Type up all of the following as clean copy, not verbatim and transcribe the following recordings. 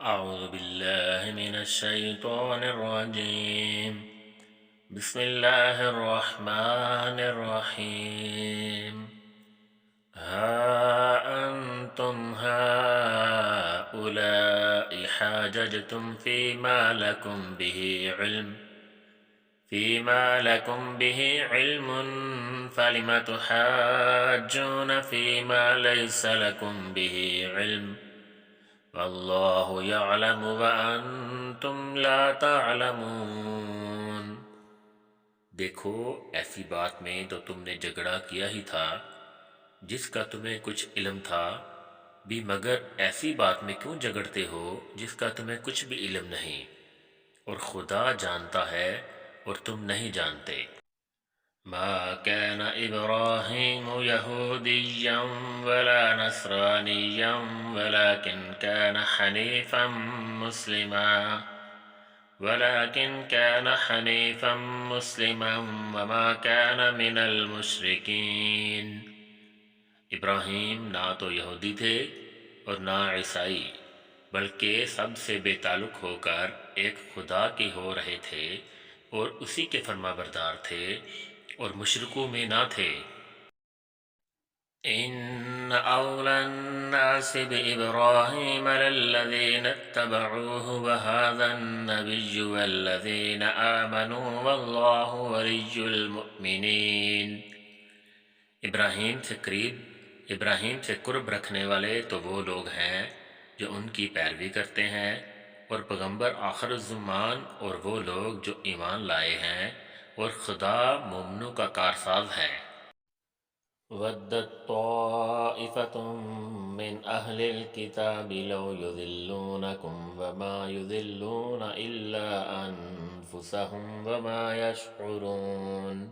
أعوذ بالله من الشيطان الرجيم. بسم الله الرحمن الرحيم. ها أنتم هؤلاء حاججتم فيما لكم به علم فلم تحاجون فيما ليس لكم به علم واللہ یعلم وانتم لا تعلمون۔ دیکھو، ایسی بات میں تو تم نے جھگڑا کیا ہی تھا جس کا تمہیں کچھ علم تھا بھی، مگر ایسی بات میں کیوں جھگڑتے ہو جس کا تمہیں کچھ بھی علم نہیں، اور خدا جانتا ہے اور تم نہیں جانتے۔ ما كان إبراهيم يهوديا ولا نصرانيا ولكن كان حنيفا مسلما وما كان من المشركين۔ ابراہیم نہ تو یہودی تھے اور نہ عیسائی، بلکہ سب سے بے تعلق ہو کر ایک خدا کے ہو رہے تھے اور اسی کے فرما بردار تھے اور مشرکوں میں نہ تھے۔ ان اول الناس بابراہیم للذین اتبعوه وهذا النبی والذین آمنوا واللہ ولی المؤمنین۔ ابراہیم سے قرب رکھنے والے تو وہ لوگ ہیں جو ان کی پیروی کرتے ہیں، اور پیغمبر آخر الزمان اور وہ لوگ جو ایمان لائے ہیں، اور خدا مومنوں کا کارساز ہے۔ وَدَّتْ طَائِفَةٌ مِّنْ أَهْلِ الْكِتَابِ لَوْ يُضِلُّونَكُمْ وَمَا يُضِلُّونَ إِلَّا أَنفُسَهُمْ وَمَا يَشْعُرُونَ۔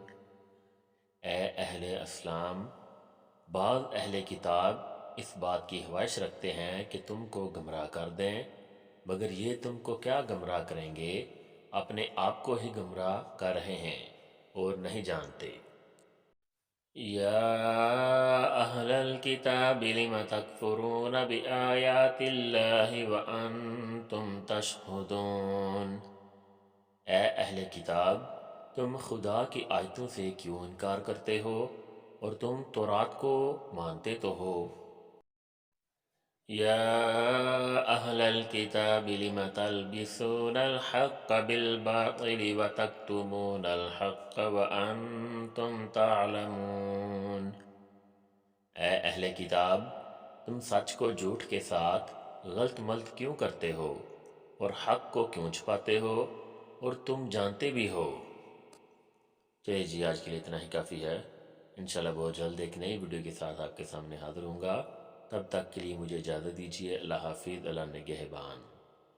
اے اہل اسلام، بعض اہل کتاب اس بات کی خواہش رکھتے ہیں کہ تم کو گمراہ کر دیں، مگر یہ تم کو کیا گمراہ کریں گے، اپنے آپ کو ہی گمراہ کر رہے ہیں اور نہیں جانتے۔ یا اہل الکتاب لم تکفرون بآیات اللہ وانتم تشہدون۔ اے اہل کتاب، تم خدا کی آیتوں سے کیوں انکار کرتے ہو اور تم تورات کو مانتے تو ہو۔ یا اہل الکتاب لم تلبسون الحق بالباطل وتکتمون الحق وانتم تعلمون۔ اے اہل کتاب، تم سچ کو جھوٹ کے ساتھ غلط ملط کیوں کرتے ہو اور حق کو کیوں چھپاتے ہو اور تم جانتے بھی ہو۔ چلیے جی، آج کے لیے اتنا ہی کافی ہے۔ انشاءاللہ بہت جلد ایک نئی ویڈیو کے ساتھ آپ کے سامنے حاضر ہوں گا۔ تب تک کے لیے مجھے اجازت دیجیے۔ اللہ حافظ، اللہ نگہبان۔